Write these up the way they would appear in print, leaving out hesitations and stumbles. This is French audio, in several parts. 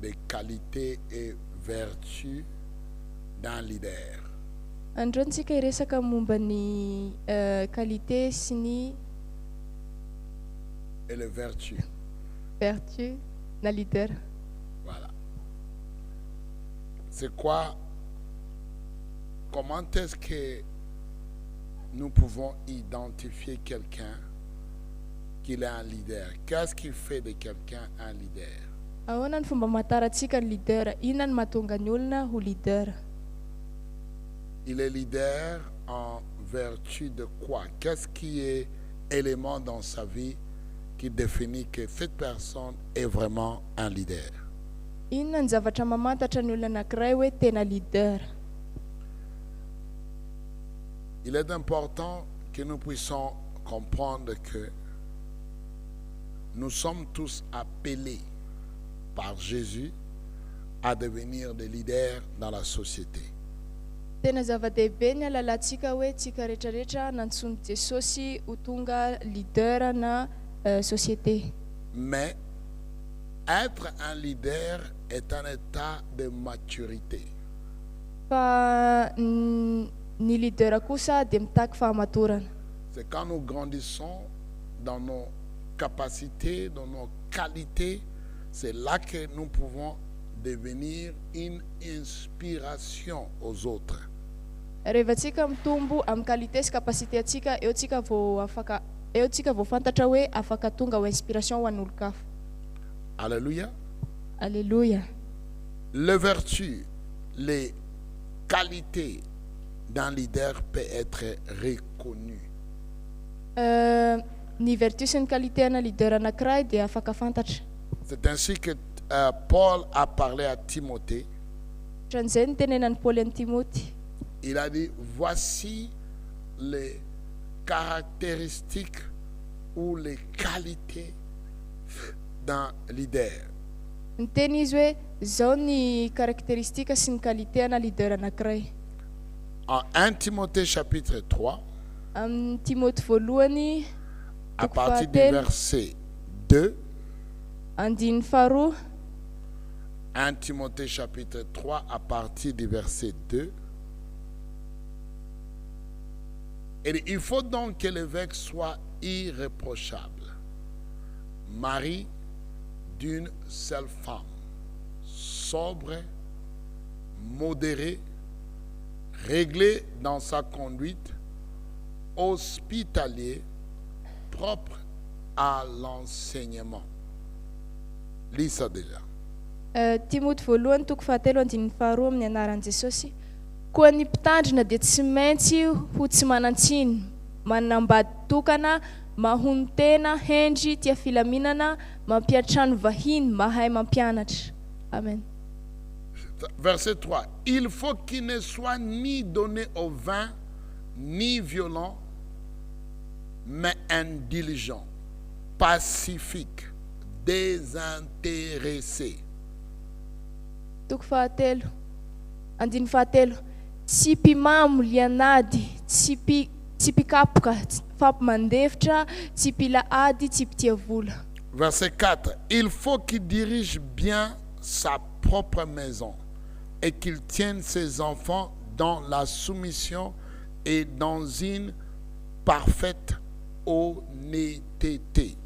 des qualités et vertus d'un leader. Androntsika iresaka momba ny qualité sy ny Et les vertus. vertu na leader. Voilà. C'est quoi? Comment est-ce que nous pouvons identifier quelqu'un qu'il est un leader? Qu'est-ce qui fait de quelqu'un un leader? Ahoana ny fomba mahatarantsika ny leader? Inona ny mahatonga ny olona ho leader? Il est leader en vertu de quoi? Qu'est-ce qui est élément dans sa vie qui définit que cette personne est vraiment un leader? Inona ny zavatra mamantatra ny olona anankiray hoe tena leader? Il est important que nous puissions comprendre que nous sommes tous appelés par Jésus à devenir des leaders dans la société. Tena zava-dehibe ny alalantsika hoe tsika rehetrarehetra nantsony Jesosy ho tonga leader na société. Mais être un leader est un état de maturité. Fa ny leader kosa dia mitaky fahamatorana. C'est quand nous grandissons dans nos capacités, dans nos qualités, c'est là que nous pouvons devenir une inspiration aux autres. Rehefa tsika mitombo amin'ny qualité sy capacité atsika, eo tsika vao fantatra hoe afaka tonga ho inspiration ho an'olon-kafa. Alléluia. Alléluia. Les vertus, les qualités d'un leader peut être reconnues. Ny vertu sy ny qualité ana leader anankiray dia afaka fantatra. C'est ainsi que Paul a parlé à Timothée. Ohatran'izay ny tenenan'ny Paoly an'i Timothée. Il a dit, voici les caractéristiques ou les qualités d'un leader. Ny teny izy hoe zao ny caractéristique sy ny qualité ana leader anankiray. En 1 Timothée chapitre 3, Amin'ny Timothée voalohany à toko partir du fahatelo, verset 2, andiny faharoa, 1 Timothée chapitre 3 à partir du verset 2. Et il faut donc que l'évêque soit irréprochable, mari d'une seule femme, sobre, modéré, réglé dans sa conduite, hospitalier, propre à l'enseignement. Lis ça déjà. Timothée voalohany toko fahatelo andiny faharoa amin'ny anaran'i Jesosy. Koa ny mpitandrina dia tsy maintsy ho tsy manan-tsiny, manambady tokana, mahony tena, hendry, tia filaminana, mampiatrano vahiny, mahay mampianatra. Amen. Verset 3. Il faut qu'il ne soit ni donné au vin, ni violent, mais indulgent, pacifique, désintéressé. Toko fahatelo, andiny fahatelo. Tsy mpimamo lianady, tsy mpikapoka, fampimandefitra, tsy mpila ady, tsy mpitia vola. Verset 4. Il faut qu'il dirige bien sa propre maison et qu'il tienne ses enfants dans la soumission et dans une parfaite honnêteté.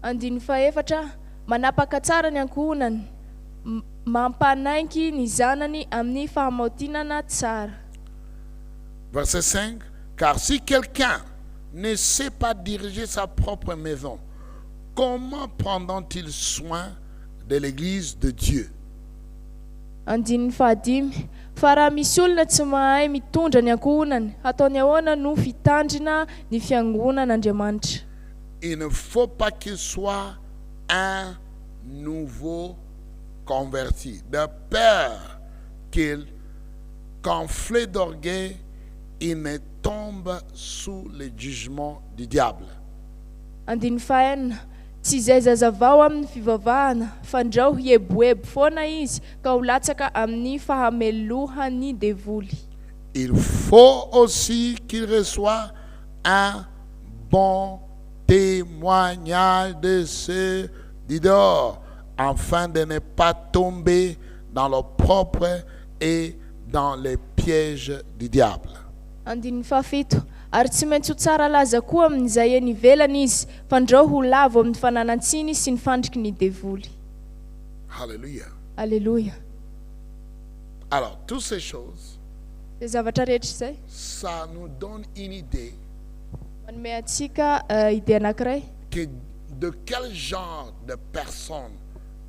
Andiny faefatra, manapaka tsara ny ankohonany, mampanaiky ny zanany amin'ny fahamaontinana tsara. Verset 5. Car si quelqu'un ne sait pas diriger sa propre maison, comment prendront-ils soin de l'église de Dieu? Andiny fahadimy, fa raha misy olona tsy mahay mitondra ny ankohonany, ataony ahoana no fitandrina ny fiangonan'Andriamanitra? Il ne faut pas qu'il soit un nouveau converti, de peur qu'il, qu'enflé d'orgueil, il ne tombe sous le jugement du diable. Andiny fahenina, tsy izay zazavao amin'ny fivavahana, fa ndrao hieboebo foana izy ka ho latsaka amin'ny fahamelohany devoly. Il faut aussi qu'il reçoive un bon témoignage de ceux du dehors, afin de ne pas tomber dans l'opprobre et dans les pièges du diable. Andininy fahafito, ary tsy maintsy ho tsara laza koa amin'izay eny ivelany izy, fa ndreo ho lavo amin'ny fananantsiny sy ny fandriky ny devoly. Alléluia. Alléluia. Alors, toutes ces choses, Zay zavatra rehetra izay ça nous donne une idée manome antsika ide anankiray que de quel genre de personne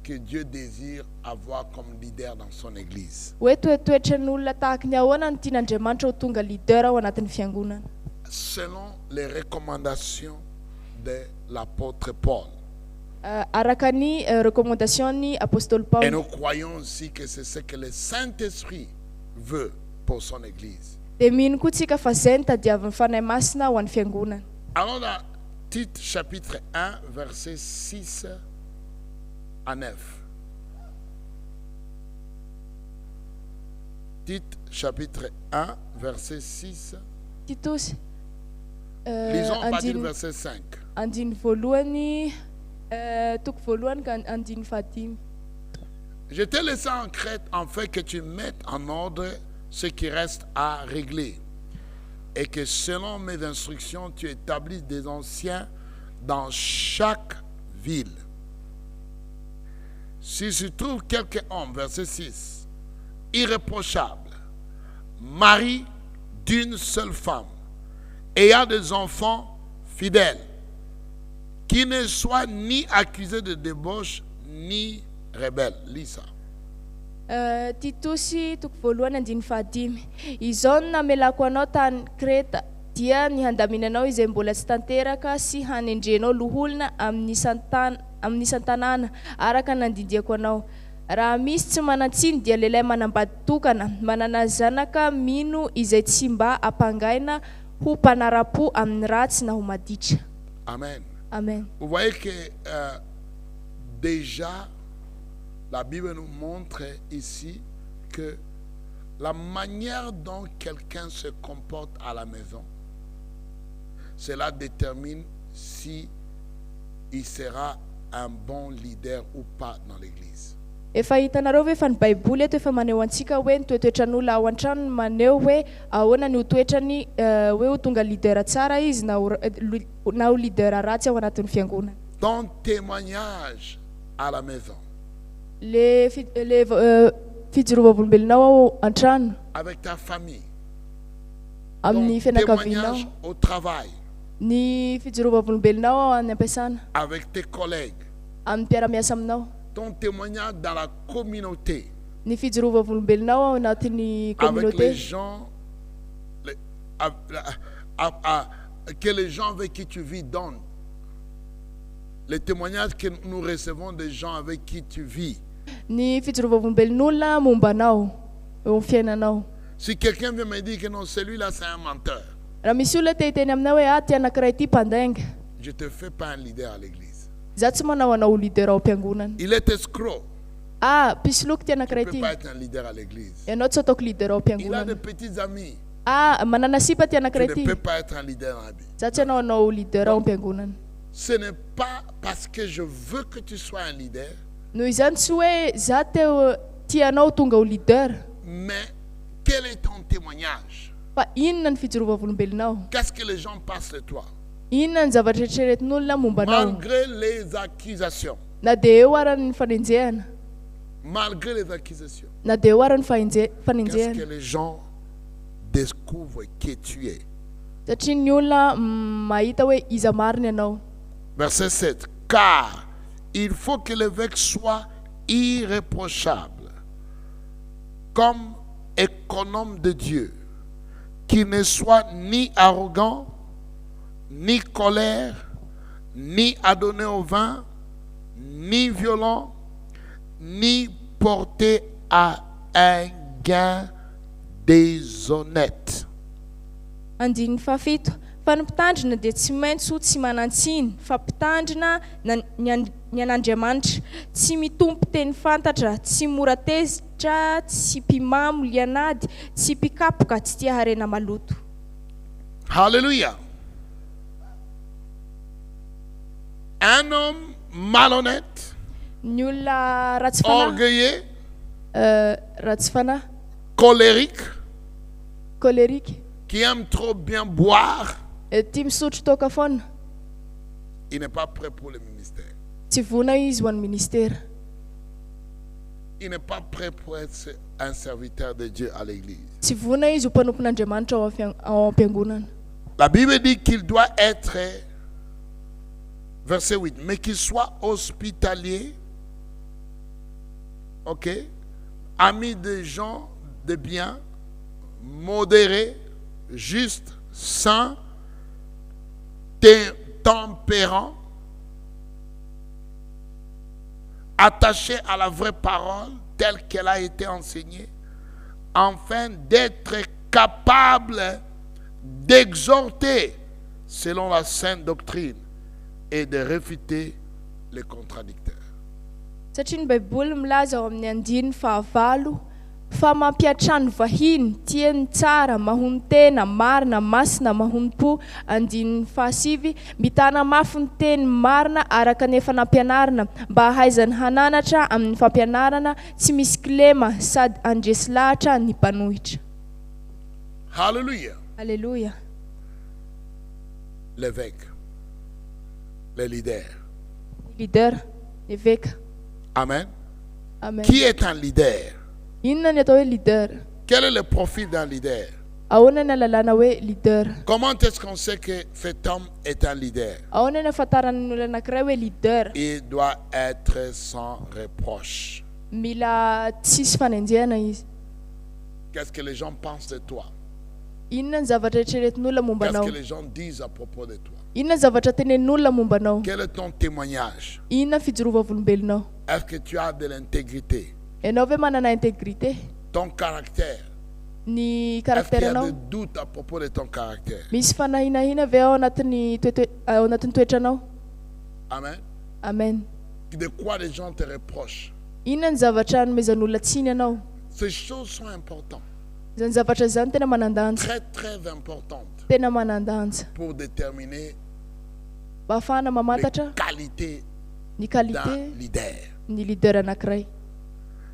que Dieu désire avoir comme leader dans son église. hoe toetoetran'olona tahaka ny ahoana no tian'Andriamanitra ho tonga leader ao anatin'ny fiangonana, Selon les recommandations de l'apôtre Paul. araka ny recommandation-ny apôstôly Et Paul. nous croyons aussi que c'est ce que le Saint-Esprit veut pour son église. Dia mino koa tsika fa zay ny tadiavin'ny fanahy masina ho an'ny fiangonana. Alors dans Tite chapitre 1, versets 6 à 9. Tite chapitre 1, verset 6. Titus Lisons à partir du verset 5. andiny voalohany toko voalohany ka andiny fahadimy. Je t'ai laissé en Crète afin que tu mettes en ordre ce qui reste à régler et que selon mes instructions, tu établisses des anciens dans chaque ville. Si se trouve quelque homme, verset 6, irréprochable, mari d'une seule femme, ayant des enfants fidèles, qui ne soit ni accusé de débauche, ni rebelle. Lis ça. Titusy toko voalohany andiny fahadimy. Izao no namelako anao tany Kreta dia ny handaminanao izay mbola tsy tanteraka sy hanendrenao loholona amin'ny isan-tanàna araka nandindiako anao. Raha misy tsy manatsiny dia lehilahy manambady tokana, manana zanaka mino izay tsy mba ampangaina ho mpanara-po amin'ny ratsy na ho maditra. Amen. Amen. Vous voyez que déjà, la Bible nous montre ici que la manière dont quelqu'un se comporte à la maison, cela détermine si il sera un bon leader ou pas dans l'église. Efa hitanareo ve fa ny Baiboly eto efa maneho antsika hoe ny toetoetran'olona ao an-trano no maneho hoe ahoana ny ho toetrany hoe ho tonga leader tsara izy na ho leader ratsy ao anatin'ny fiangonana. Ton témoignage à la maison, Le fijerovam-bolombelonao ao an-trano, avec ta famille, amin'ny ton fianakavianao, témoignage au travail, ny fijerovam-bolombelonao ao any ampiasana, avec tes collègues, amin'ny mpiara-miasa aminao, ton témoignage dans la communauté, ny fijerovam-bolombelonao ao anatin'ny avec les communauté, gens, que les gens avec qui tu vis donnent. Les témoignages que nous recevons des gens avec qui tu vis. ny fijerovam-bolobelon'olona momba anao eo amin'ny fiainanao. Si quelqu'un vient me dire que non, celui-là c'est un menteur, Raha misy olona te hiteny aminao hoe ty anankiray ty mpandainga, je ne te fais pas un leader à l'église. za tsy manao anao leader ao am-piangonana. Il est escroc. Pisoloky ty Tu ne anankiray peux ty, pas être un leader à l'église. ianao tsy ataoko leader ao Il a am-piangonana. de petits amis. Manana sipa ty Tu anankiray ne ty, peux pas être un leader dans la vie. za tsy anao anao leader ao am-piangonana. Ce n'est pas parce que je veux que tu sois un leader, Noho izany tsy hoe za tianao tonga ho leader, mais quel est ton témoignage? fa inona ny fijerovam-bolombelonao, Qu'est-ce que les gens pensent de toi? inona ny zavatra eritreretin'olona momba anao, Malgré les accusations. na dia eo ara ny fanenjehana, Malgré les accusations. na dia eo ara ny Qu'est-ce fanenjehana, que les gens découvrent qui tu es? satria ny olona mahita hoe iza mariny ianao. Verset 7. Car il faut que l'évêque soit irréprochable, comme économe de Dieu, qu'il ne soit ni arrogant, ni colère, ni adonné au vin, ni violent, ni porté à un gain déshonnête. Andiny fahafito, fa ny mpitandrina dia tsy maintsy tsy manantsiny, fa mpitandrina ny an'Andriamanitra, tsy mitompo teny fantatra, tsy mora tezitra, tsy mpimamo lianady, tsy mpikapoka, tsy tia harena maloto. Alléluia. Un homme malhonnête, Ny olona ratsy fanahy, orgueilleux, ratsy fanahy, colérique, colérique, qui aime trop bien boire, tia misotro toaka foana, il n'est pas prêt pour le ministère. tsy vona izy ho an'ny ministera. Il n'est pas prêt pour être un serviteur de Dieu à l'église. Tsy vona izy ho mpanompon'Andriamanitra ao am-piangonana. La Bible dit qu'il doit être, verset 8, mais qu'il soit hospitalier, ok, ami des gens de bien, modéré, juste, saint, tempérant, attaché à la vraie parole telle qu'elle a été enseignée, afin d'être capable d'exhorter selon la sainte doctrine et de réfuter les contradicteurs. Satria ny Baiboly milaza ao amin'ny andiny fahavalo fa mampiatrano vahiny, tiany tsara, mahony tena, marina, masina, mahony-po. Andiny fahasivy, mitana mafy ny teny marina araka ny efa nampianarina, mba hahaizany hananatra amin'ny fampianarana, tsy misy kilema sady andresy lahatra ny mpanohitra. Hallelujah. Alléluia. L'évêque, le leader. Leader, évêque. Amen. Amen. Qui est un leader? Inona ny atao hoe leader? Quel est le profil d'un leader? Ahoana ny alalana hoe leader? Comment est-ce qu'on sait que cet homme est un leader? Ahoana ny ahafantaran'ny olona anankiray hoe leader? Il doit être sans reproche. Mila tsisy fanenjehana izy. Qu'est-ce que les gens pensent de toi? Inona ny zavatra eritreretin'olona momba Qu'est-ce anao? que les gens disent à propos de toi? Inona ny zavatra tenenin'olona momba anao? Quel est ton témoignage? Inona ny fijorovavolombelonao? Est-ce que tu as de l'intégrité? Ianao ve manana intégrité? Ton caractère? Ny Est-ce qu'il y karakteranao? a des doutes à propos de ton caractère? Misy fanahinahina ve ao anatin'ny toetranao? Amen. Amen. De quoi les gens te reprochent? Inona ny zavatra nomezan'olona tsiny anao? Ces choses sont importantes, Zany zavatra zany tena manandanja, très très importantes tena manandanja. pour déterminer Mba ahafahana les mamantatra qualités ny d'un qualité leader. ny leader anankiray.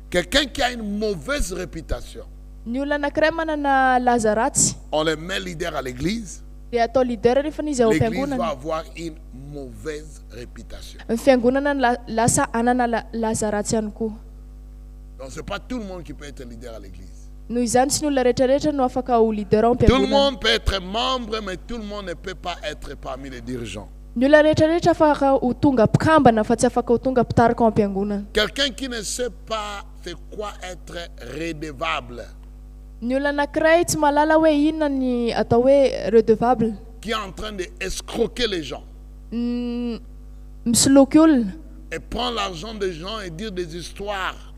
Quelqu'un qui a une mauvaise réputation, Ny olona anankiray manana laza ratsy, on le met leader à l'église, dia atao leader rehefa izy ao l'église va am-piangonana. avoir une mauvaise réputation. Ny fiangonana lasa anana laza ratsy ihany koa. Donc c'est pas tout le monde qui peut être leader à l'église. Noho izany tsy ny olona rehetrarehetra no afaka ho leader ao Tout le am-piangonana. monde peut être membre, mais tout le monde ne peut pas être parmi les dirigeants. Ny olona rehetrarehetra afaka ho tonga mpikambana fa tsy afaka ho tonga mpitarika ao am-piangonana. Quelqu'un qui ne sait pas c'est quoi être redevable, Ny olona anankiray tsy mahalala hoe inona ny atao hoe redevable, qui est en train d'escroquer les gens misoloky olona, et prend l'argent des gens et dire des histoires.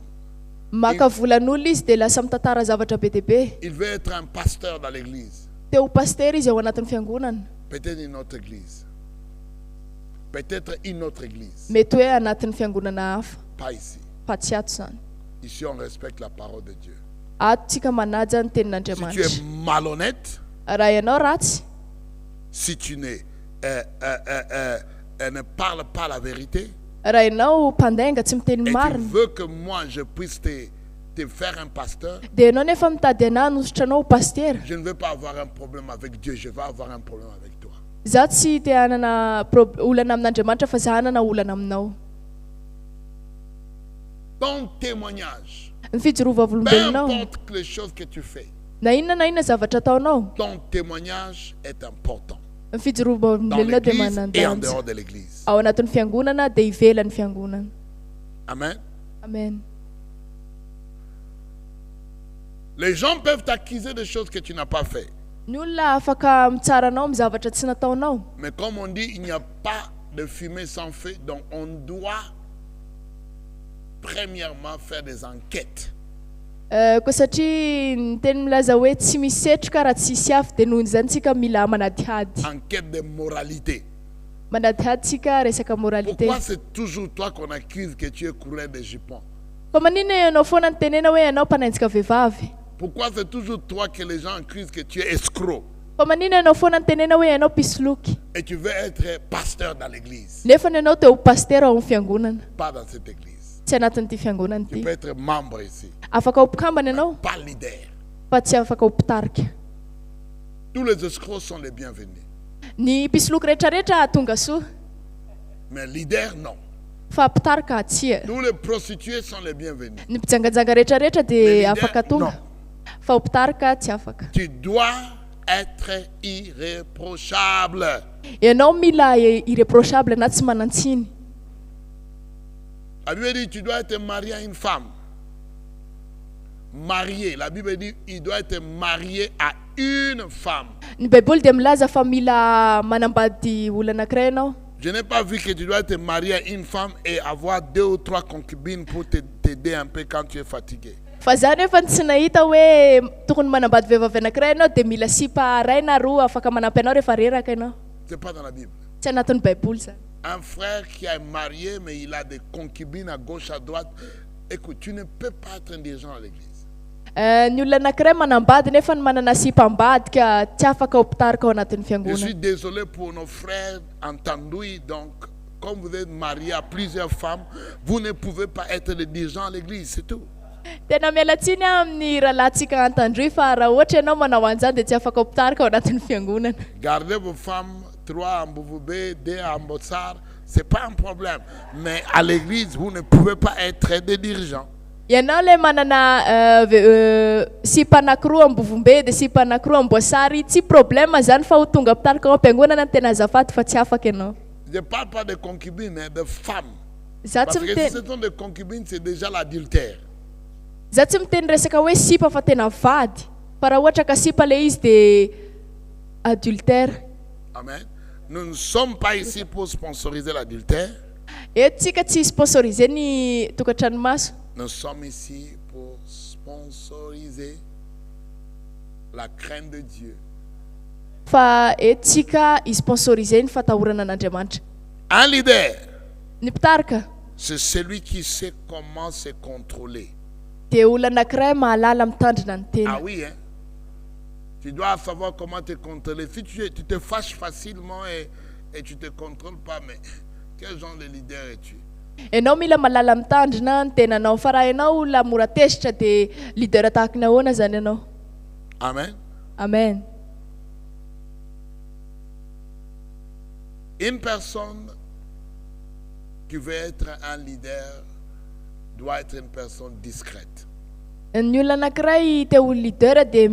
maka volan'olona izy dia lasa mitantara zavatra be dia be. Il veut être un pasteur dans l'église. Te ho paster izy ao anatin'ny fiangonana, Peut-être une autre église. Peut-être une autre église. mety hoe anatin'ny fiangonana hafa, Pas ici. fa tsy ato zany. Ici, on respecte la parole de Dieu. Ato tsika manaja ny Si tu es tenin'Andriamanitra. malhonnête, Raha ianao ratsy, si tu ne parles pas la vérité, raha ianao mpandainga tsy miteny et tu marina, veux que moi je puisse te faire un pasteur, dia ianao nefa mitady anahy hanositra anao ho pastera, je ne veux pas avoir un problème avec Dieu, je vais avoir un problème avec toi. za tsy te hanana olana amin'Andriamanitra fa za hanana olana aminao. Ton témoignage, Ny peu fijorovavolombelonao, importe les choses que tu fais, na inona zavatra ataonao, ton témoignage est important ny dans fijorovavolombelonao dia l'église et en manandanja dehors de l'église. ao anatin'ny fiangonana dia ivelan'ny fiangonana. Amen. Amen. Les gens peuvent t'accuser de choses que tu n'as pas fait. Ny olona afaka mitsara anao amin'ny zavatra tsy nataonao, Mais comme on dit, il n'y a pas de fumée sans feu, donc on doit premièrement faire des enquêtes. koa satria ny teny milaza hoe tsy misy setroka raha tsisy afo, dia noho izany tsika mila manadihady. Enquête de moralité. Manadihady tsika resaka moralité. Pourquoi c'est toujours toi qu'on accuse que tu es coureur de jupons? Fa maninona ianao foana ny tenena hoe ianao mpanenjika vehivavy? Pourquoi c'est toujours toi que les gens accusent que tu es escroc? Fa maninona ianao foana ny tenena hoe ianao pisoloky? Et tu veux être pasteur dans l'église? Nefa ianao te ho pastera ao amin'ny fiangonana, Pas dans cette église. tsy anatin'ity fiangonana Tu ity. peux être membre ici, Afaka ho mpikambana ianao pas leader. fa tsy afaka ho mpitarika. Tous les escrocs sont les bienvenus. Ny mpisoloky rehetrarehetra tonga soa Mais leader, non. fa mpitarika tsia. Tous les prostituées sont les bienvenus. Ny mpijangajanga rehetrarehetra Mais dia leader, afaka tonga non. fa ho mpitarika tsy afaka. Tu dois être irréprochable. Ianao mila irréprochable na tsy manantsiny. La Bible dit tu dois être marié à une femme. Marié. La Bible dit il doit être marié à une femme. Ny baiboly dia milaza fa mila manambady olona anankiray ianao. Je n'ai pas vu que tu dois être marié à une femme et avoir 2 ou 3 concubines pour t'aider un peu quand tu es fatigué. Fa zany efa tsy nahita hoe tokony manambady vehivavy anankiray ianao dia mila sipa ray na roa afaka manampy anao rehefa reraka ianao. C'est pas dans la Bible. Tsy anatin'ny baiboly zany. Un frère qui est marié mais il a des concubines à gauche à droite. Écoute, tu ne peux pas être un dirigeant à l'église. Ny olona anankiray manambady nefa ny manana sipambadika tsy afaka ho mpitarika ao anatin'ny Je suis fiangonana. désolé pour nos frères entendouilles. Donc, comme vous êtes marié à plusieurs femmes, vous ne pouvez pas être le dirigeant à l'église, c'est tout. Tena mialatsiny amin'ny rahalantsika antandroy fa raha ohatra ianao manao an'izany dia tsy afaka ho mpitarika ao anatin'ny fiangonana. Gardez vos femmes, 3 à Mbouvoubé, 2 à Mbotsar, ce n'est pas un problème. Mais à l'église, vous ne pouvez pas être des dirigeants. Ianao le manana sipa anankiroa Ambovombe dia sipa anankiroa Amboasary tsy problème zany fa ho tonga mpitarika ao am-piangonana no tena azafady fa tsy afaka ianao. Je ne parle pas de concubines, hein, de femmes. Za Parce tsy que si miteny ce sont des concubines, c'est déjà l'adultère. za tsy miteny resaka hoe sipa fa tena vady fa raha ohatra ka sipa le izy dia adultère. Amen. Nous ne sommes pas ici pour sponsoriser l'adultère. Tsika tsy sponsoriser ny tokantranomaso. Nous sommes ici pour sponsoriser la crainte de Dieu. Fa tsika hisponsoriser ny fatahorana an'Andriamanitra. Un leader, Ny mpitarika c'est celui qui sait comment se contrôler. dia olona anankiray mahalala mitandrina ny tena. Ah oui, hein? Tu dois savoir comment te contrôler. Si tu te fâches facilement et tu ne te contrôles pas, mais quel genre de leader es-tu? Ianao mila malala mitandrina ny tenanao fa raha ianao olona mora tesitra dia leader tahaka ny ahoana zany ianao. Amen. Amen. Une personne qui veut être un leader doit être une personne discrète. Ny olona anankiray te ho leader dia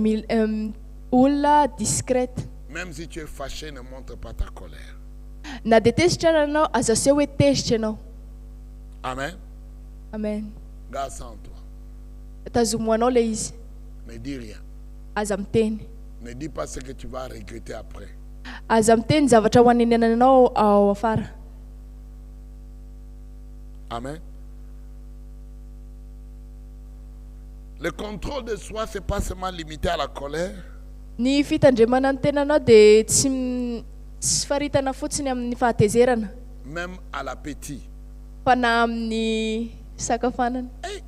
olona discrète. Même si tu es fâché, ne montre pas ta colère. Na dia tesitra ianao aza seho hoe tesitra ianao. Amen. Amen. Garde ça en toi. Tazomoanao le izy. Ne dis rien. Aza miteny. Ne dis pas ce que tu vas regretter après. Aza miteny zavatra ho anenenanao ao afara. Amen. Le contrôle de soi, ce n'est pas seulement limité à la colère. Ny fitandremana ny tenanao dia tsy faritana fotsiny amin'ny fahatezerana Même à l'appétit. fa na amin'ny sakafanana. Hey,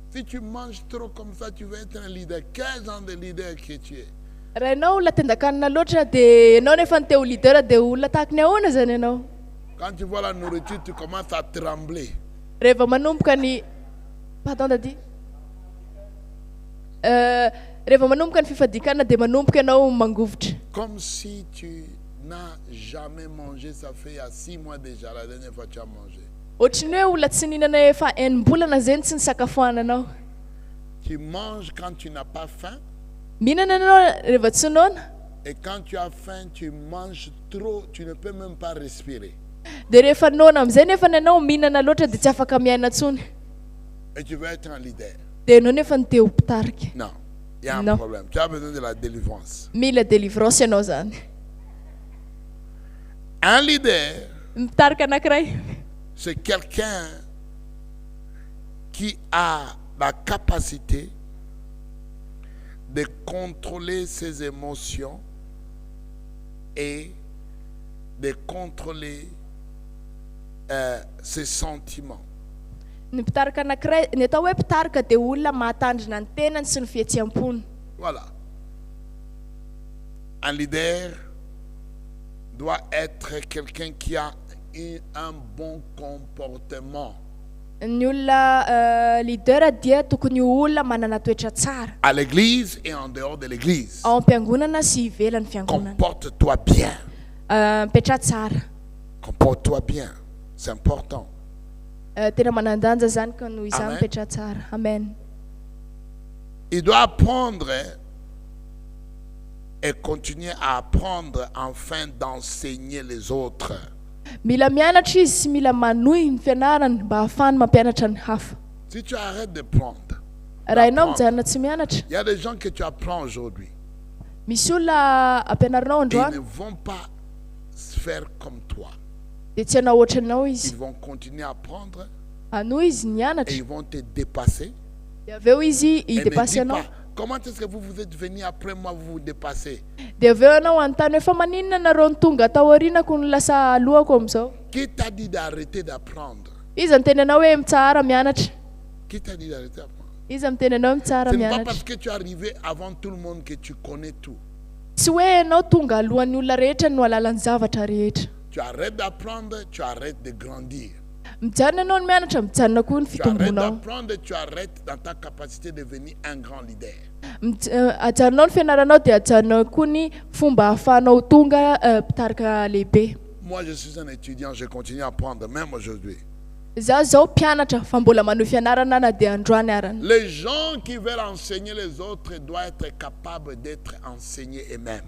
si tu manges trop comme ça, tu veux être un leader. Quel genre de leader que tu es? Raha ianao olona tendakanina loatra dia ianao nefa ny te ho leader dia olona tahaka ny ahoana zany ianao. Quand tu vois la nourriture, tu commences à trembler. Rehefa manomboka ny pardon dadi rehefa manomboka ny fifadikana dia manomboka ianao mangovotra. Comme si tu n'as jamais mangé. Ça fait il y a 6 mois déjà, la dernière fois que tu as mangé. Ohatriny hoe olona tsy nihinana efa enim-bolana zany tsy nisakafoananao. Tu manges quand tu n'as pas faim. Mihinana ianao rehefa tsy noana. Et quand tu as faim, tu manges trop. Tu ne peux même pas respirer. Dia rehefa noana amin'izay nefa ianao mihinana loatra dia tsy afaka miaina intsony. Et tu veux être un leader. Dia ianao nefa ny te ho mpitarika. Non, il y a un Non. problème. Tu as besoin de la délivrance. Mila délivrance ianao zany. Un leader, Mitarika anankiray c'est quelqu'un qui a la capacité de contrôler ses émotions et de contrôler ses sentiments. ny mpitarika anankiray ny atao hoe mpitarika dia olona mahatandrina ny tenany sy ny fihetseam-pony. Voilà. Un leader doit être quelqu'un qui a un bon comportement. Ny olona leader dia tokony olona manana toetra tsara à l'église et en dehors de l'église. ao am-piangonana sy ivelan'ny fiangonana. Comporte-toi bien. Mpetra tsara. Comporte-toi bien. C'est important. Tena manandanja zany ka noho izany Amen. mpetra tsara. Amen. Il doit apprendre et continuer à apprendre afin d'enseigner les autres. Mila mianatra izy sy mila manohy ny fianarany mba ahafahany mampianatra ny hafa. Si tu arrêtes de prendre, Raha ianao d'apprendre, mijanona tsy mianatra, il y a des gens que tu apprends aujourd'hui. misy olona ampianarinao Ils ne androany vont pas faire comme toi. dia tsy hanao ohatranao Ils izy. vont continuer à apprendre Hanohy izy et nianatra ils vont te dépasser. dia avy eo izy Et ne hidepassy dis anao. pas, comment est-ce que vous êtes venu après moi, vous vous dépassez? Dia avy eo anao anontany hoe fa maninona nareo ny tonga tao aorianako no lasa alohako amizao. Qui t'a dit d'arrêter d'apprendre? Iza miteny anao hoe mitsara mianatra? Qui t'a dit d'arrêter d'apprendre? Iza miteny anao mitsara Ce n'est pas mianatra? parce que tu es arrivé avant tout le monde que tu connais tout. Tsy hoe anao tonga alohan'ny olona rehetra no alalany zavatra rehetra. Tu arrêtes d'apprendre, tu arrêtes de grandir. Mijanona anao ny mianatra, mijanona koa ny Tu arrêtes fitombonao. d'apprendre, tu arrêtes dans ta capacité de devenir un grand leader. Ajanonao ny fianaranao dia ajanonao koa ny fomba ahafahanao tonga mpitarika lehibe. Moi, je suis un étudiant, je continue à apprendre, même aujourd'hui. Za zao mpianatra fa mbola manohy fianarana na dia androany arany. Les gens qui veulent enseigner les autres doivent être capables d'être enseignés eux-mêmes.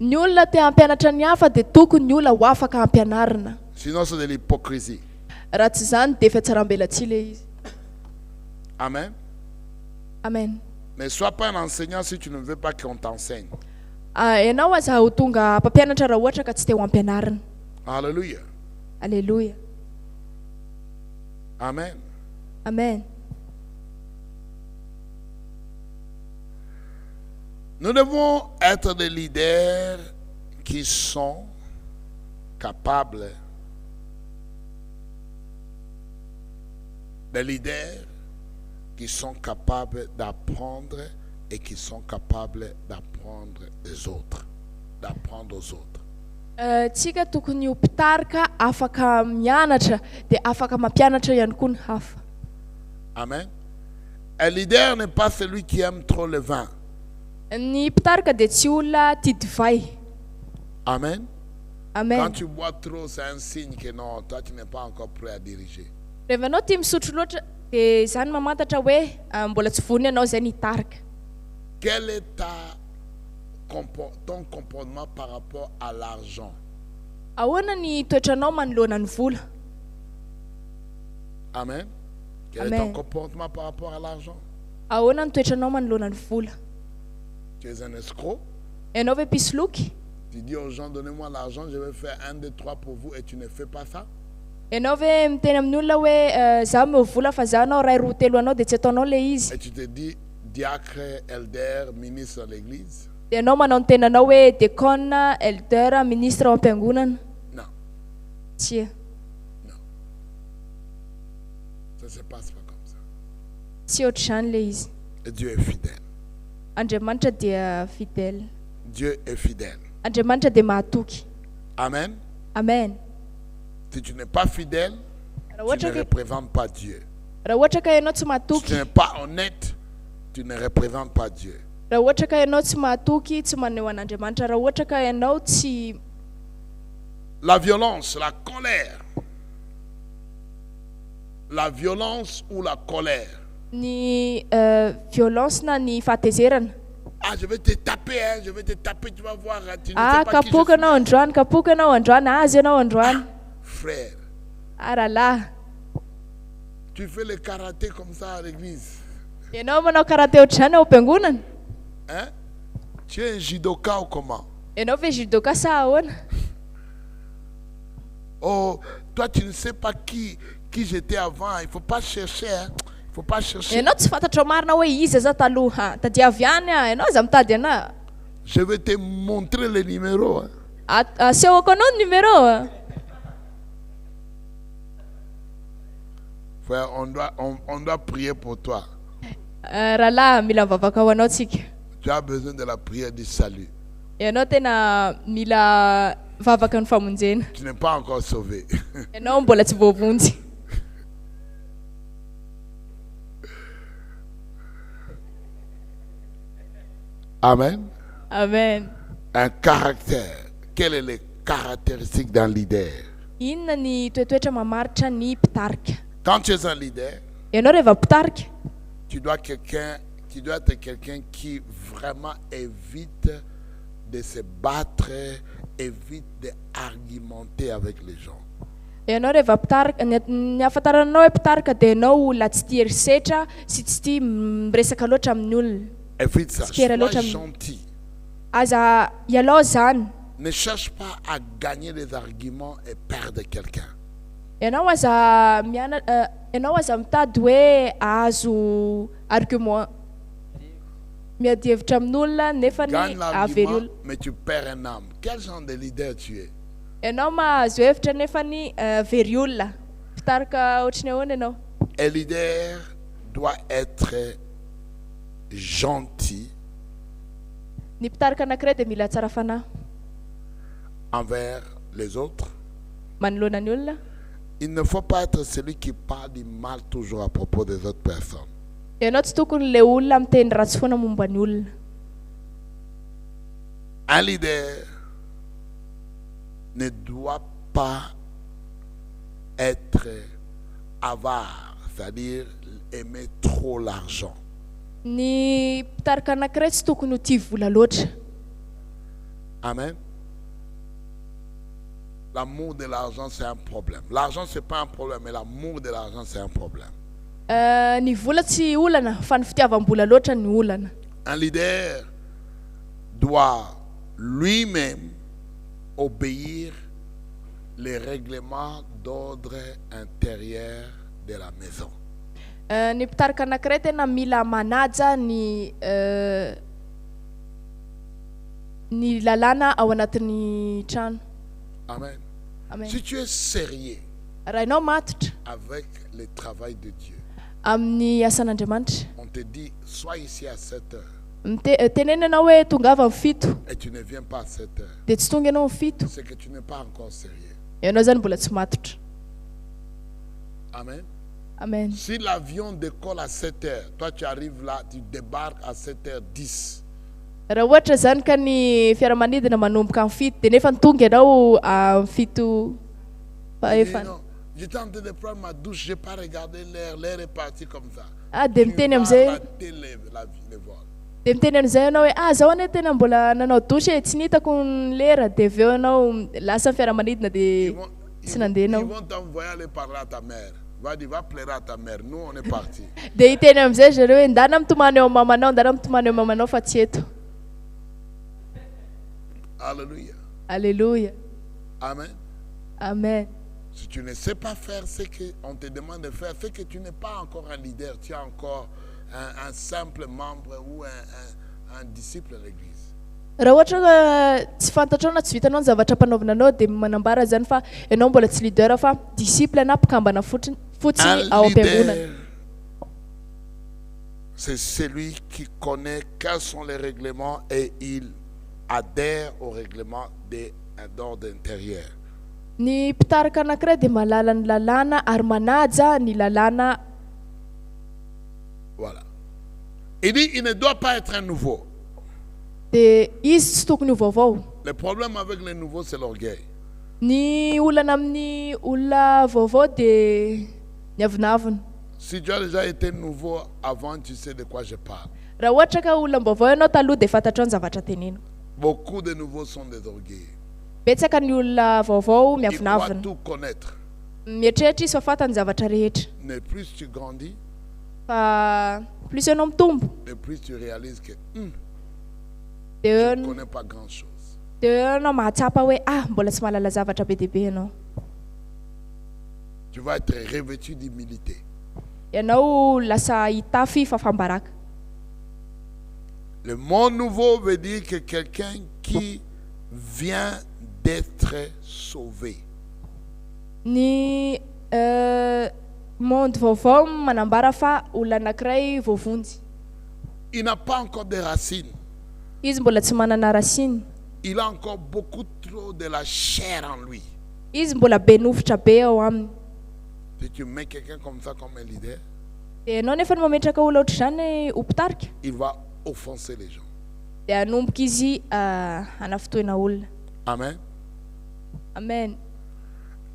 Ny olona te hampianatra ny hafa dia tokony ny olona ho afaka hampianarana. Sinon, c'est de l'hypocrisie. Raha tsy zany dia fiatsaram-belatsihy le izy. Amen. Amen. Ne sois pas un enseignant si tu ne veux pas qu'on t'enseigne. Ianao aza ho tonga mpampianatra raha ohatra ka tsy te ho ampianarana. Alléluia. Alléluia. Amen. Amen. Nous devons être des leaders qui sont capables, des leaders qui sont capables d'apprendre et qui sont capables d'apprendre des autres, d'apprendre aux autres. Tsika tokony ho mpitarika afaka mianatra dia afaka mampianatra ihany koa ny hafa. Amen. Un leader n'est pas celui qui aime trop le vin. Ny mpitarika dia tsy olona tia divay. Amen. Quand Amen. tu bois trop, c'est un signe que non, toi tu n'es pas encore prêt à diriger. Rehefa anao tia misotro loatra dia zany mamantatra hoe mbola tsy vonona ianao zay ny hitarika. Quel est ton comportement par rapport à l'argent? Ahoana ny toetranao manoloana ny vola? Amen. Quel est Amen. ton comportement par rapport à l'argent? Ahoana ny toetranao manoloana ny vola? Tu es un escroc? Ianao ve pisoloky? Tu dis aux gens, donnez-moi l'argent, je vais faire 1, 2, 3 pour vous et tu ne fais pas ça? Ianao ve miteny amin'ny olona hoe zaho meo vola fa zaho anao ray roa telo anao dia tsy ataonao le izy? Et tu te dis, diacre, elder, ministre de l'église? Dia ianao manao ny tenanao hoe dekona, elder, ministre ao am-piangonana? Non, Tsia. ça ne se passe pas comme ça. Tsy ohatr'izany le izy. Et Dieu est fidèle. Andriamanitra dia fidèle. Dieu est fidèle. Andriamanitra dia mahatoky. Amen. Amen. Si tu n'es pas fidèle, Raha tu ohatra ne ka représentes pas Dieu. raha ohatra ka ianao tsy Si tu mahatoky, n'es pas honnête, tu ne représentes pas Dieu. raha ohatra ka ianao tsy mahatoky, tsy maneho an'Andriamanitra, raha ohatra ka ianao tsy La violence, la colère. La violence ou la colère. ny violence na ny fahatezerana. Ah, je vais te taper, hein, je vais te taper, tu vas voir. Tu ne sais pas qui je Kapoka suis. anao androany, kapoka anao androany, azy ianao androany. Frère, Rahalahy, tu fais le karaté comme ça à l'église. ianao manao karaté ohatr'izany ao am-piangonana? Hein? Tu es un judoka ou comment? Ianao ve judoka sa ahoana? Oh, toi tu ne sais pas qui j'étais avant. Il ne faut pas chercher. Hein? Il ne faut pas chercher. Ianao tsy fantatrao marina hoe iza za taloha. Tadiavy ihany ianao za mitady anahy. Je vais te montrer les numéros. Hein? Asehoko anao ny numéro. Frère, on doit prier pour toi. Rahalahy, mila mivavaka ho anao tsika. Tu as besoin de la prière du salut. Ianao tena mila vavaka ny famonjena. Tu n'es pas encore sauvé. Ianao mbola tsy voavonjy. Amen. Amen. Un caractère. Quelles sont les caractéristiques d'un leader? Inona ny toetoetra mamaritra ny mpitarika? Quand tu es un leader, Ianao rehefa mpitarika, tu dois être quelqu'un qui vraiment évite de se battre, évite d'argumenter avec les gens. ianao rehefa mpitarika, ny ahafantaranao hoe mpitarika dia ianao olona tsy tia risetra sy tsy tia miresaka loatra amin'ny olona. Évite ça. Spire l'autre Sois ami. gentil. Aza ialao zany. Ne cherche pas à gagner des arguments et perdre quelqu'un. Ianao aza mitady hoe ahazo argument miady hevitra amin'olona nefa Gagne ny l'argument, avery mais tu perds un âme. Quel genre de leader tu es? ianao mahazo hevitra nefa ny very olona. Mpitarika ohatrany ahoana ianao? Un leader doit être gentil Ny mpitarika anankiray dia mila tsara fanahy envers les autres. manoloana ny olona. Il ne faut pas être celui qui parle du mal toujours à propos des autres personnes. Ianao tsy tokony le olona miteny ratsy foana momba ny olona. Un leader ne doit pas être avare, c'est-à-dire aimer trop l'argent. Ny mpitarika anankiray tsy tokony ho tia vola loatra. Amen. L'amour de l'argent, c'est un problème. L'argent, ce n'est pas un problème, mais l'amour de l'argent, c'est un problème. Ny vola tsy olana fa ny fitiavam-bola loatra ny olana. Un leader doit lui-même obéir les règlements d'ordre intérieur de la maison. Ny mpitarika anankiray tena mila manaja ny lalàna ao anatin'ny trano. Amen. Amen. Si tu es sérieux Raha ianao matotra avec le travail de Dieu, amin'ny asan'Andriamanitra, on te dit, sois ici à 7 heures tenena ianao hoe tongava amin'ny fito et tu ne viens pas à 7 heures. dia tsy tonga ianao amin'ny fito, C'est que tu n'es pas encore sérieux. ianao zany mbola tsy matotra. Amen. Amen. Si l'avion décolle à 7 heures, toi tu arrives là, tu débarques à 7h10. Raha ohatra zany ka ny fiaramanidina manomboka amin'ny fito dia nefa tonga ianao amin'ny fito faefana. Non, j'étais en train de prendre ma douche, je n'ai pas regardé l'heure, l'heure est partie comme ça. Dia Tu miteny vas amin'izay rater le vol. dia miteny amin'izay ianao hoe zaho ane tena mbola nanao dosy e, tsy nitako ny lera, dia avy eo ianao lasa ny fiaramanidina dia tsy nandeha Ils ianao. vont t'envoyer aller parler à ta mère. Va pleurer à ta mère. Nous, on est partis. Dia hiteny amin'izay zareo hoe ndana mitomany eo mamanao, ndana mitomany eo mamanao fa tsy eto. Alléluia. Alléluia. Amen. Amen. Si tu ne sais pas faire ce qu'on te demande de faire, c'est que tu n'es pas encore un leader, tu es encore un simple membre ou un disciple à l'église. Raha ohatra ka tsy fantatrao na tsy vitanao ny zavatra mpanaovananao dia manambara zany fa ianao mbola tsy leader fa disciple na mpikambana fotsiny Un ao am-piangonana. leader, c'est celui qui connaît quels sont les règlements et il adhère aux règlements d'ordre intérieur. Ny mpitarika anankiray dia mahalala ny lalàna ary manaja ny lalàna. Voilà. Il dit il ne doit pas être un nouveau. Dia izy tsy tokony ho vaovao. Le problème avec les nouveaux, c'est l'orgueil. Ny olana amin'ny olona vaovao dia ny avinavina. Si tu as déjà été nouveau avant, tu sais de quoi je parle. Raha ohatra ka olona vaovao ianao taloha dia fantatrao ny zavatra teneniko. Beaucoup de nouveaux sont des orgueils. Betsaka ny olona vaovao Il croit miavinavina. tout connaître. Mieritreritra izy fa fantany zavatra rehetra. Mais plus tu grandis, Fa plus ianao mitombo et plus tu réalises que dia je ne connais pas grand-chose. ianao mahatsapa hoe mbola tsy mahalala zavatra be dia be ianao. Tu vas être revêtu d'humilité. Ianao lasa hitafy fafambaraka. Le monde nouveau veut dire que quelqu'un qui vient d'être sauvé. Ny monde vaovao manambara fa olona anankiray voavonjy. Il n'a pas encore de racines. Izy mbola tsy manana racine. Il a encore beaucoup trop de la chair en lui. Izy mbola be nofotra be ao aminy. Si tu mets quelqu'un comme ça comme un leader, Dia ianao nefa ny mametraka olona ohatr'izany ho mpitarika il va offenser les gens. dia hanomboka izy hanafotoana olona. Amen. Amen.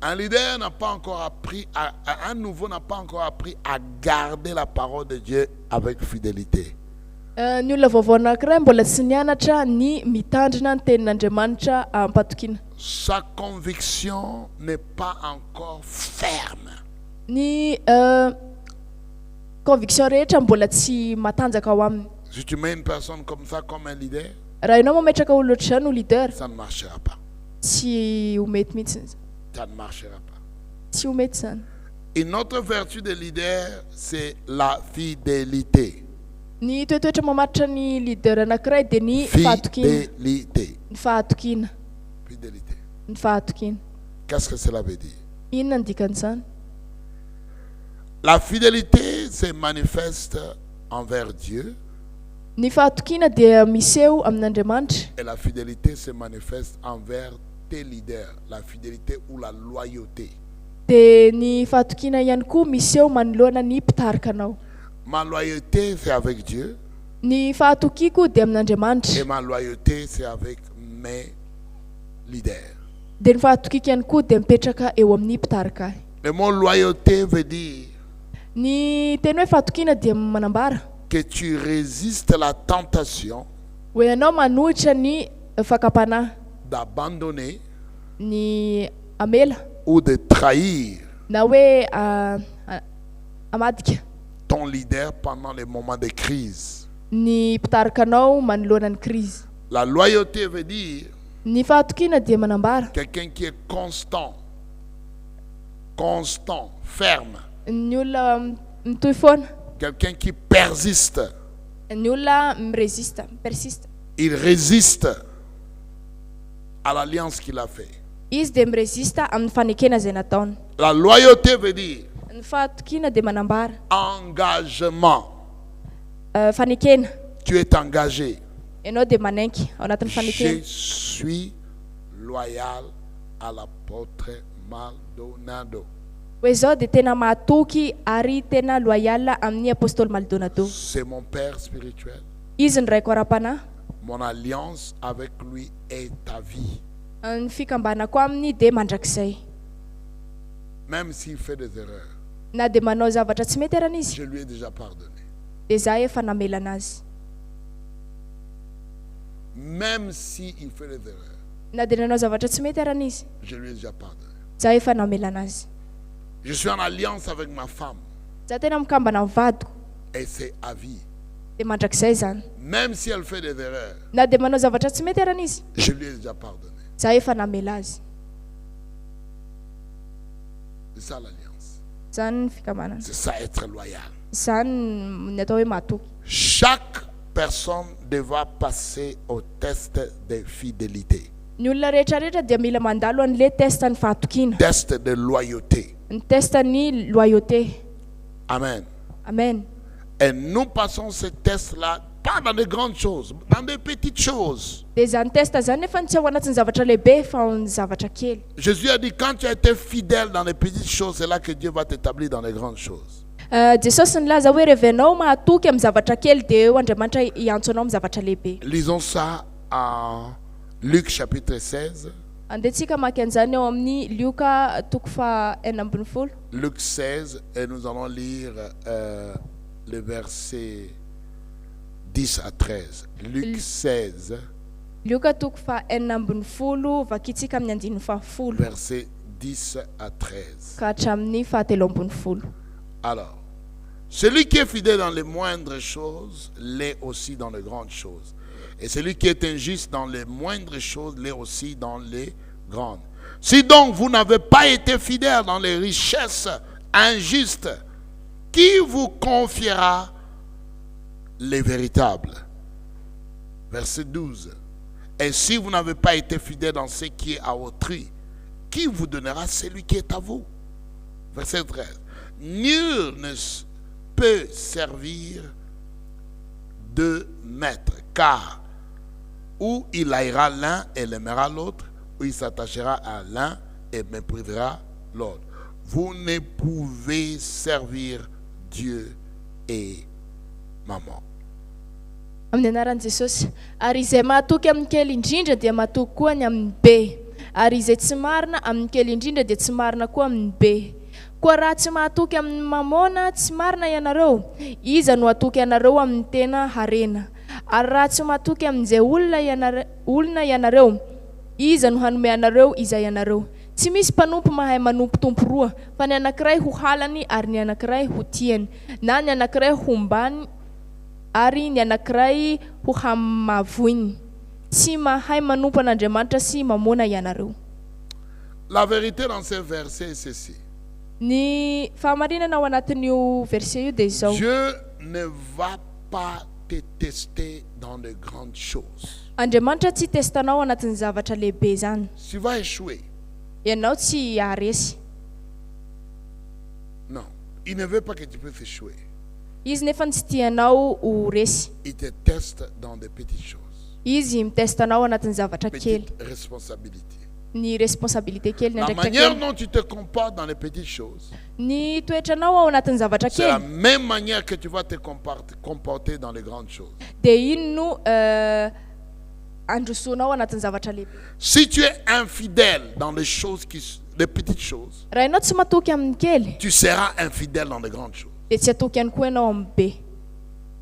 Un leader n'a pas encore appris, un nouveau n'a pas encore appris à garder la parole de Dieu avec fidélité. Ny olona vaovao anankiray mbola tsy nianatra ny mitandrina ny tenin'Andriamanitra ampatokiana. Sa conviction n'est pas encore ferme. Ny conviction rehetra mbola tsy matanjaka ao aminy. Si tu mets une personne comme ça comme un leader, Raha ianao mametraka olona ohatr'izany ho leader, ça ne marchera pas. tsy ho mety mihitsy izy. Ça ne marchera pas. Tsy ho mety izany. Une autre vertu de leader, c'est la fidélité. Ny toetoetra mamaritra ny leader anankiray dia ny fahatokiana. Fidélité. Ny fahatokiana. Fidélité. Ny fahatokiana. Qu'est-ce que cela veut dire? Inona ny dikan'izany? La fidélité se manifeste envers Dieu Ny fahatokiana dia miseho amin'Andriamanitra, et la fidélité se manifeste envers tes leaders. La fidélité ou la loyauté. dia ny fahatokiana ihany koa miseho manoloana ny mpitarika anao. Ma loyauté, c'est avec Dieu Ny fahatokiako dia amin'Andriamanitra, et ma loyauté, c'est avec mes leaders. dia ny fahatokiako ihany koa dia mipetraka eo amin'ny mpitarika ahy. Le mot loyauté veut dire Ny teny hoe fahatokiana dia manambara que tu résistes la tentation hoe ianao manohitra ny fakapanahy, d'abandonner ny amela ou de trahir na hoe amadika ton leader pendant les moments de crise. ny mpitarika anao manoloana ny krizy. La loyauté veut dire Ny fahatokiana dia manambara quelqu'un qui est constant, ferme, ny olona mitohy foana, quelqu'un qui persiste. ny olona persiste. Il résiste à l'alliance qu'il a fait. Izy dia miresista amin'ny fanekena izay nataony. La loyauté veut dire Ny fahatokiana dia manambara engagement. fanekena. Tu es engagé. Ianao dia manaiky ao anatin'ny Je fanekena. suis loyal à l'apôtre Maldonado. Hoe izao dia tena mahatoky ary tena loyal amin'ny apôstôly Maldonado. C'est mon père spirituel. Izy ny raiko ara-panahy. Mon alliance avec lui est à vie. Ny fikambanako aminy dia mandrakizay. Même s'il fait des erreurs, Na dia manao zavatra tsy mety arana izy, je lui ai déjà pardonné. dia za efa namelana azy. Même s'il fait des erreurs, Na dia nanao zavatra tsy mety arana izy, je lui ai déjà pardonné. za efa namelana azy. Je suis en alliance avec ma femme Za tena mikambana amin'ny vadiko et c'est à vie. dia mandrakizay zany. Même si elle fait des erreurs, Na dia manao zavatra tsy mety arana izy, je lui ai déjà pardonné. za efa namela azy. C'est ça l'alliance. Zany ny fikambanana. C'est ça être loyal. Zany ny atao hoe mahatoky. Chaque personne devra passer au test de fidélité, Ny olona rehetrarehetra dia mila mandalo an'le testa ny fahatokiana, test de loyauté. ny testa ny loyauté. Amen. Amen. Et nous passons ce test-là, pas dans de grandes choses, dans des petites choses. Dia zany testa zany nefa tsy ao anatin'ny zavatra lehibe fa ao ny zavatra kely. Jésus a dit, quand tu as été fidèle dans les petites choses, c'est là que Dieu va t'établir dans les grandes choses. Jesosy nilaza hoe rehefa ianao mahatoky amin'ny zavatra kely dia eo Andriamanitra iantso anao amin'ny zavatra lehibe. Lisons ça en Luc chapitre 16. Andetsika maky an'izany eo amin'ny Lioka toko faha 40. Luc 16, et nous allons lire les versets 10 à 13. Luc 16, Lioka toko faha 40 vakitsika amin'ny 10. versets 10 à 13. Ka hatramin'ny faha 13. Alors, celui qui est fidèle dans les moindres choses l'est aussi dans les grandes choses. Et celui qui est injuste dans les moindres choses l'est aussi dans les grandes. Si donc vous n'avez pas été fidèle dans les richesses injustes, qui vous confiera les véritables? Verset 12. Et si vous n'avez pas été fidèle dans ce qui est à autrui, qui vous donnera celui qui est à vous? Verset 13. Nul ne peut servir deux maîtres, car ou il haïra l'un et aimera l'autre, ou il s'attachera à l'un et méprisera l'autre. Vous ne pouvez servir Dieu et maman. amin'ny anaran'i Jesosy. Ary izay mahatoky amin'ny kely indrindra dia mahatoky koa ny amin'ny be. Ary izay tsy marina amin'ny kely indrindra dia tsy marina koa amin'ny be. Koa raha tsy mahatoky amin'ny mamona tsy marina ianareo, iza no hatoky ianareo amin'ny tena harena. Ary raha tsy mahatoky amin'izay olona ianareo, iza no hanome anareo izay ianareo. Tsy misy mpanompo mahay manompo tompo roa, fa ny anankiray ho halany ary ny anankiray ho tiany, na ny anankiray ho ombany ary ny anankiray ho hamavoiny. Tsy mahay manompo an'Andriamanitra sy mamona ianareo. La vérité dans ces versets est ceci. Ny fahamarinana ao anatin'io verset io dia izao. Dieu ne va pas te tester dans de grandes choses. Andriamanitra tsy testanao anatin'ny zavatra lehibe zany. Tu vas échouer. Ianao tsy haharesy. Non, il ne veut pas que tu puisses échouer. Izy nefa tsy tianao ho resy. Il te teste dans de petites choses. Izy mitestanao anatin'ny zavatra kely. Petite responsabilité. Ny responsabilité kely, ny La andraikitra manière kely. dont tu te comportes dans les petites choses, Ny toetranao ao anatin'ny zavatra c'est la kely même manière que tu vas te comporter dans les grandes choses. dia iny no androsoanao anatin'ny zavatra lehibe. Si tu es infidèle dans les choses les petites choses, Raha ianao tsy matoky amin'ny kely tu seras infidèle dans les grandes choses. dia tsy atoky ihany koa ianao amin'ny be.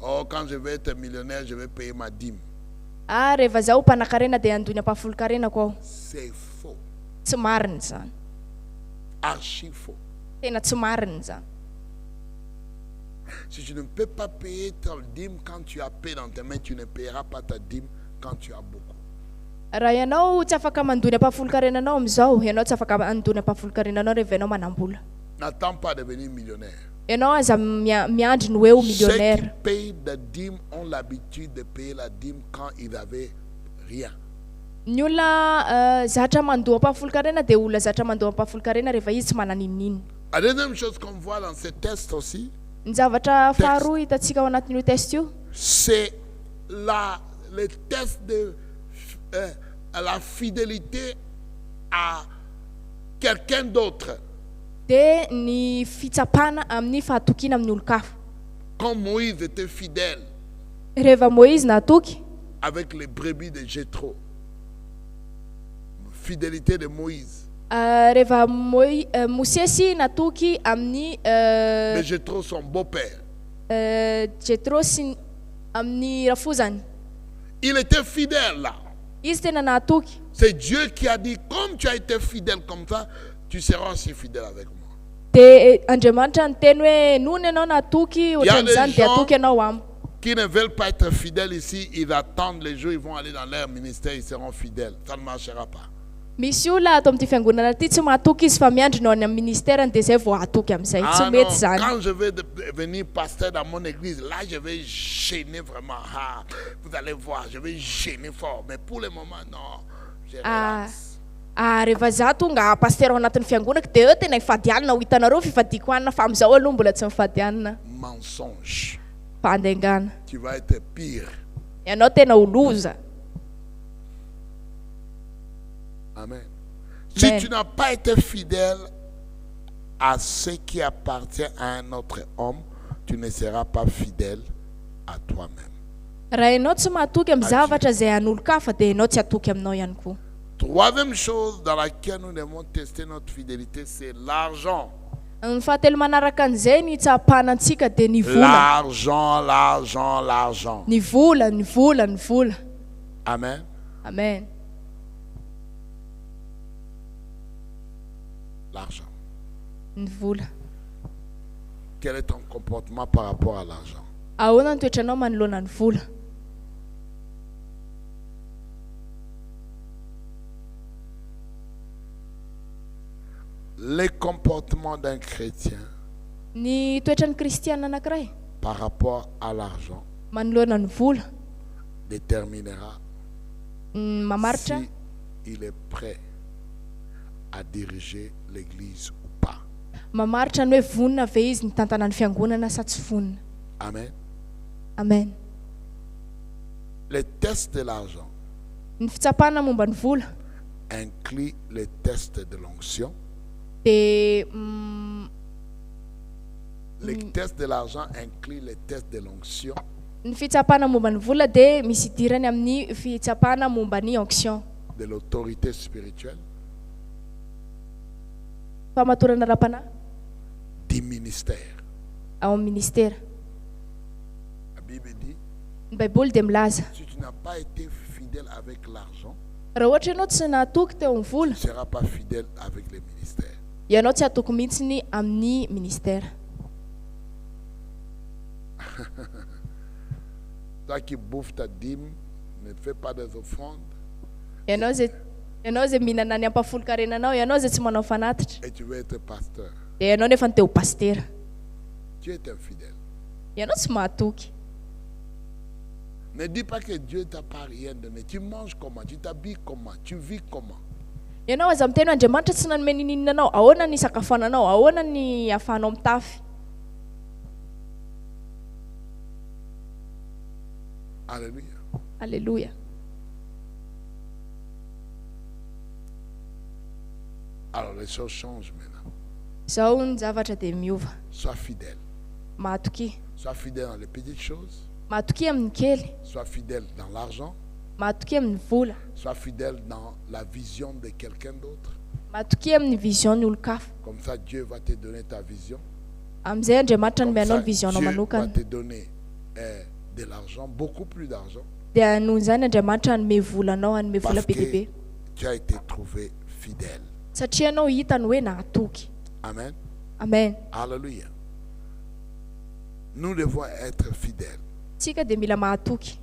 Oh, quand je vais être millionnaire, je vais payer ma dîme. Rehefa zaho mpanan-karena dia andony ampahafolo-karenako aho. C'est faux. Tsy marina zany. Archi faux. Tena tsy marina zany. Si tu ne peux pas payer ta dîme quand tu as paix dans tes mains, tu ne payeras pas ta dîme quand tu as beaucoup. Raha ianao tsy afaka mandony ampahafolo-karenanao amin'izao, ianao tsy afaka mandony ampahafolo-karenanao rehefa ianao manam-bola. N'attends pas de devenir millionnaire. Ianao aza miandry ny hoe ho Ceux millionnaire. qui payent la dîme ont l'habitude de payer la dîme quand ils n'avaient rien. Ny olona zatra mandoa ampahafolo-karena dia olona zatra mandoa ampahafolo-karena rehefa izy tsy mananinino. La deuxième chose qu'on voit dans ce test aussi, Ny zavatra faharoa hitantsika ao anatin'io test io c'est le test de la fidélité à quelqu'un d'autre. dia ny fitsapana amin'ny fahatokiana amin'ny olo-kafa. Quand Moïse était fidèle Rehefa Moïse nahatoky avec les brebis de Jéthro, fidélité de Moïse. rehefa Mosesy nahatoky amin'ny De Jéthro, son beau-père. Jethro sy amin'ny rafozany. Il était fidèle là. Izy tena nahatoky. C'est Dieu qui a dit, comme tu as été fidèle comme ça, tu seras aussi fidèle avec moi. Dia Andriamanitra niteny hoe noho ny ianao nahatoky Il y a ohatran'izany des dia gens hatoky ianao amiko. qui ne veulent pas être fidèles ici, ils attendent les jours, ils vont aller dans leur ministère, ils seront fidèles. Ça ne marchera pas. Misy olona ato amin'ity fiangonana ity tsy mahatoky izy fa miandry nao any amin'ny ministèrany dia zay vao hatoky amin'izay. Tsy Ah non, mety zany. quand je vais devenir pasteur dans mon église, là je vais gêner vraiment. Ah, vous allez voir, je vais gêner fort. Mais pour le moment, non, je relaxe. Rehefa za tonga paster ao anatin'ny fiangonako dia eo tena hifadianina ho hitanareo fifadiako anina fa amin'izao aloha mbola tsy mifadianina. Mensonge. Fandengana. Tu vas être pire. Ianao tena ho loza. Amen. Si Amen. tu n'as pas été fidèle à ce qui appartient à un autre homme, tu ne seras pas fidèle à toi-même. Raha ianao tsy mahatoky amin'ny zavatra izay an'olo-kafa dia ianao tsy hatoky aminao ihany koa. Troisième chose dans laquelle nous devons tester notre fidélité, c'est l'argent. Ny fahatelo manaraka an'izay ny tsapanantsika dia ny vola. L'argent, l'argent, l'argent. Ny vola, ny vola, ny vola. Amen. Amen. L'argent. Ny vola. Quel est ton comportement par rapport à l'argent? Ahoana ny toetranao manoloana ny vola? Le comportement d'un chrétien Ny toetran'ny kristiana anankiray par rapport à l'argent manoloana ny vola déterminera mamaritra si il est prêt à diriger l'église ou pas. mamaritra ny hoe vonina ve izy ny tantanany fiangonana sa tsy vonina. Amen. Amen. Le test de l'argent Ny fitsapana momba ny vola inclut le test de l'onction. dia Le test de l'argent inclut le test de l'onction. Ny fitsapana momba ny vola dia misy idirany amin'ny fitsapana momba ny onction. De l'autorité spirituelle, Famatorana ara-panahy du ministère. ao amin'ny ministera. La Bible dit, Ny Baiboly dia milaza si tu n'as pas été fidèle avec l'argent, raha ohatra ianao tsy nahatoky teo amin'ny vola, tu ne seras pas fidèle avec les ministères. ianao tsy hatoky mihitsiny amin'ny ministera. Toi qui bouffes ta dîme, ne fais pas des offrandes Ianao zay mihinana ny ampafolo-karenanao, ianao zay tsy manao fanatitra, et tu veux être pasteur. dia ianao nefa ny teo pastera. Tu es infidèle. Ianao tsy mahatoky. Ne dis pas que Dieu t'a pas rien donné. Tu manges comment? Tu t'habilles comment? Tu vis comment? Ianao aza miteny hoe Andriamanitra tsy nanome ninina anao, ahoana ny sakafananao, ahoana ny ahafahanao mitafy. Alléluia. Alléluia. Alors les choses changent maintenant. Zao ny zavatra dia miova. Sois fidèle. Mahatoky. Sois fidèle dans les petites choses. Mahatoky amin'ny kely, Sois fidèle dans l'argent. mahatoky amin'ny vola, Sois fidèle dans la vision de quelqu'un d'autre. mahatoky amin'ny vision ny olo-kafa. Comme ça, Dieu va te donner ta vision. Amizay Andriamanitra Comme nome anao ça, ny vision-nao Dieu va manokana. te donner de l'argent, beaucoup plus d'argent. Dia noho izany Andriamanitra hanome volanao, hanome vola Parce be que lehibe. tu as été trouvé fidèle. Satria anao hitany hoe nahatoky. Amen. Amen. Alléluia. Nous devons être fidèles. Tsika dia mila mahatoky.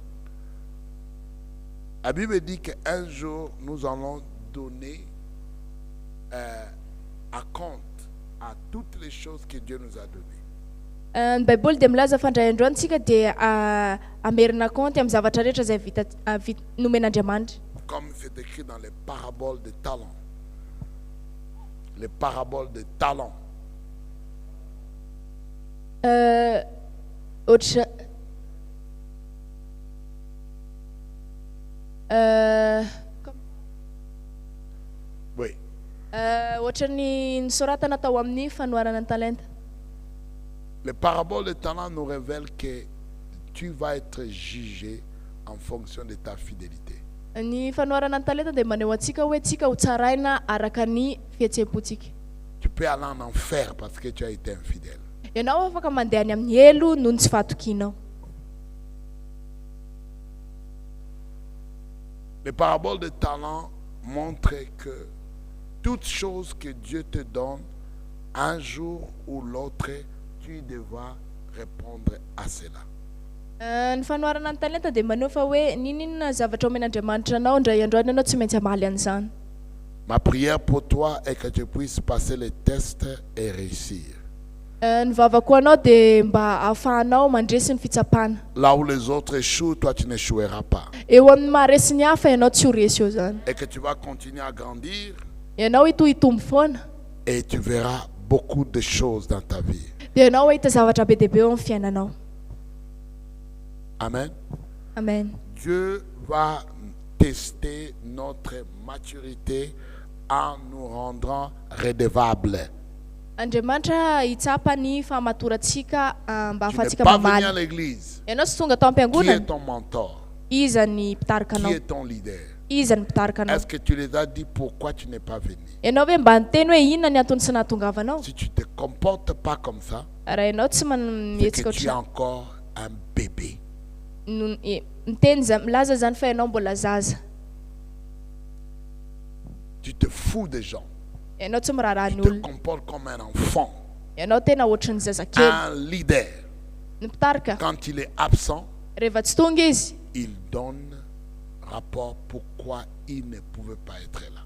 La Bible dit qu'un jour, nous allons donner à compte à toutes les choses que Dieu nous a données. Ny Baiboly dia milaza fa indray androany tsika dia amerina kaonty amin'ny zavatra rehetra izay nomen'Andriamanitra. Comme c'est écrit dans les paraboles de talents. Les paraboles de talents. Ohatra Oui. ohatra ny nisoratana tao amin'ny fanoharana ny talenta. Les paraboles de talents nous révèlent que tu vas être jugé en fonction de ta fidélité. Ny fanoharana ny talenta dia maneho antsika hoe tsika ho tsaraina araka ny fihetsehampontsika. Tu peux aller en enfer parce que tu as été infidèle. Ianao afaka mandeha any amin'ny elo noho ny tsy fahatokinao. Les paraboles de talents montrent que toute chose que Dieu te donne, un jour ou l'autre, tu devras répondre à cela. Ny fanoharana ny talenta dia maneho fa hoe ninina zavatra omen'Andriamanitra anao indray androany ianao tsy maintsy hamaly an'izany. Ma prière pour toi est que tu puisses passer les tests et réussir. Ny vavako anao dia mba ahafahanao mandresy ny fitsapana. Là où les autres échouent, toi tu n'échoueras pas. Eo amin'ny maharesy ny hafa ianao tsy ho resy eo zany. Et que tu vas continuer à grandir Ianao hitombo foana et tu verras beaucoup de choses dans ta vie. dia ianao hahita zavatra be dia be eo amin'ny fiainanao. Amen. Amen. Dieu va tester notre maturité en nous rendant redevables. Andriamanitra hitsapa ny famatorantsika mba Tu n'es ahafahantsika pas venu à mamaly. l'église. Ianao tsy tonga tao Qui est am-piangonana, ton mentor? iza ny mpitarika Qui anao, est ton leader? iza ny mpitarika anao. Est-ce que tu les as dit pourquoi tu n'es pas venu? Ianao ve mba niteny hoe inona ny antony tsy nahatongavanao? Si tu ne te comportes pas comme ça, Raha ianao tsy c'est mihetsika que tu es ohatr'izany, encore un bébé. miteny milaza zany fa ianao mbola zaza. Tu te fous des gens. Ianao tsy miraharaha Tu ny te olona. comportes comme un enfant. Ianao tena ohatran'ny zazakely. Un leader, Ny mpitarika quand il est absent, rehefa tsy tonga izy il donne rapport pourquoi il ne pouvait pas être là.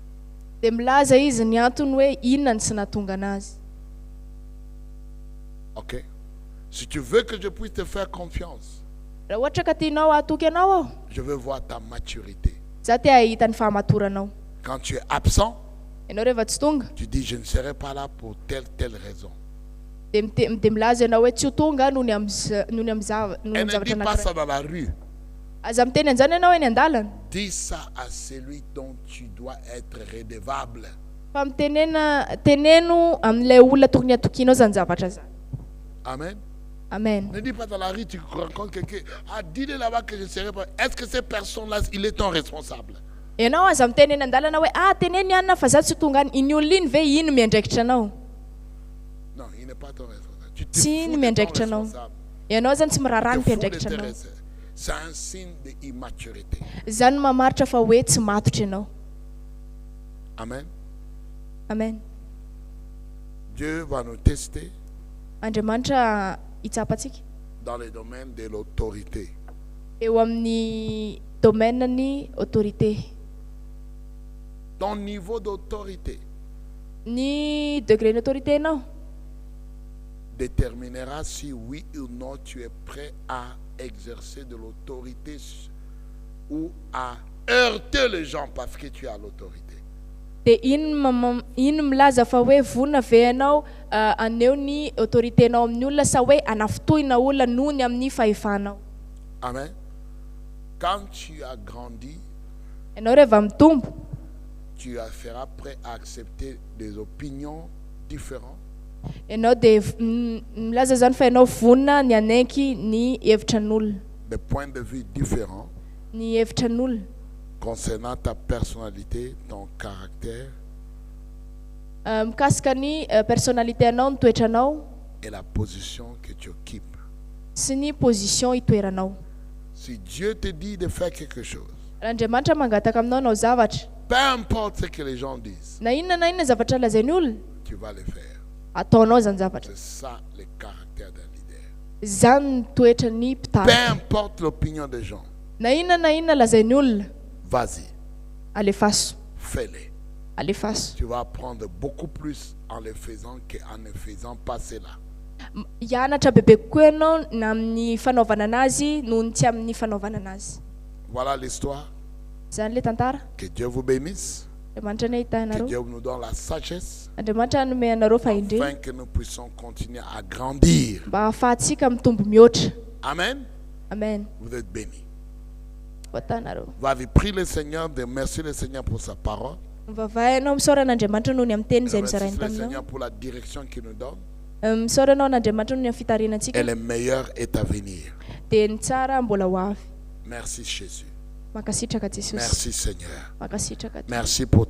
dia milaza izy ny antony hoe inona ny tsy nahatonga anazy. Ok? Si tu veux que je puisse te faire confiance, Raha ohatra ka tianao ahatoky anao aho, je veux voir ta maturité. za te hahita ny fahamatoranao. Quand tu es absent, Ianao rehefa tsy tonga tu dis je ne serai pas là pour telle raison. dia milaza ianao hoe tsy ho tonga noho ny amin'ny Et zavatra ne dis pas anankiray. ça dans la rue. Aza miteny an'izany ianao eny an-dalana, Dis ça à celui dont tu dois être redevable. fa teneno amin'ilay olona tokony hatokianao zany zavatra zany. Amen. Amen. Ne dis pas dans la rue, tu rencontres quelqu'un. Ah, dis-le là-bas que je ne serai pas. Est-ce que ces personnes-là, il est ton responsable? Ianao aza miteny an-dalana hoe teneny ihany fa za tsy tonga any iny olona iny ve ino miandraikitra anao? Non, il n'est pas ton responsable. Tu te Tsy fous iny de ton miandraikitra anao. responsable. Ianao zany tsy miraharaha ny Tu te fous de mpiandraikitra tes anao. restes. C'est un signe d'immaturité. Zany mamaritra fa hoe tsy matotra ianao. Amen. Amen. Dieu va nous tester Andriamanitra hitsapantsika dans le domaine de l'autorité. eo amin'ny domaine-ny autorité. Ton niveau d'autorité Ny degré d'autorité anao déterminera si oui ou non tu es prêt à exercer de l'autorité ou à heurter les gens parce que tu as l'autorité. de iny milaza fa hoe vonona ve anao aneo ny autorité anao amin'ny olona sa hoe anafotohina olona noho ny amin'ny fahefanao. Amen. Quand tu as grandi, Ianao rehefa mitombo tu seras prêt à accepter des opinions différentes, ianao de milaza zany fa ianao vonona ny anaiky ny hevitran'olona, des points de vue différents ny hevitran'olona concernant ta personnalité, ton caractère mikasika ny personnalité anao, ny toetranao et la position que tu occupes. sy ny position hitoeranao. Si Dieu te dit de faire quelque chose, Raha Andriamanitra mangataka aminao anao zavatra, peu importe ce que les gens disent, na inona zavatra lazainy olona, tu vas le faire. ataonao zany zavatra. C'est ça le caractère d'un leader. Zany ny toetra ny Peu mpitandro. importe l'opinion des gens, Na inona lazainy olona, vas-y, alefaso, fais-le. alefaso. Tu vas apprendre beaucoup plus en le faisant qu'en ne faisant pas cela. Hianatra bebe kokoa ianao na amin'ny fanaovana anazy noho ny tsy amin'ny fanaovana anazy. Voilà l'histoire. Zany le tantara. Que Dieu vous bénisse. Andriamanitra ny ahita Que anareo. Dieu nous donne la sagesse Andriamanitra hanome anareo fahindrina afin que nous puissions continuer à grandir. mba ahafahantsika mitombo mihoatra. Amen. Amen. Vous êtes bénis. Voatanareo. Vas-y, prie le Seigneur, merci le Seigneur pour sa parole. Mivavaha ianao misaorana Andriamanitra noho ny amin'ny teny izay Merci nizarainy le taminao. Seigneur pour la direction qu'il nous donne. Misaorana n'Andriamanitra noho ny amin'ny fitarianantsika. Et le meilleur est à venir. Dia ny tsara mbola ho avy. Merci Jésus. Mankasitraka Jesosy. Merci Seigneur. Mankasitraka. Merci pour ta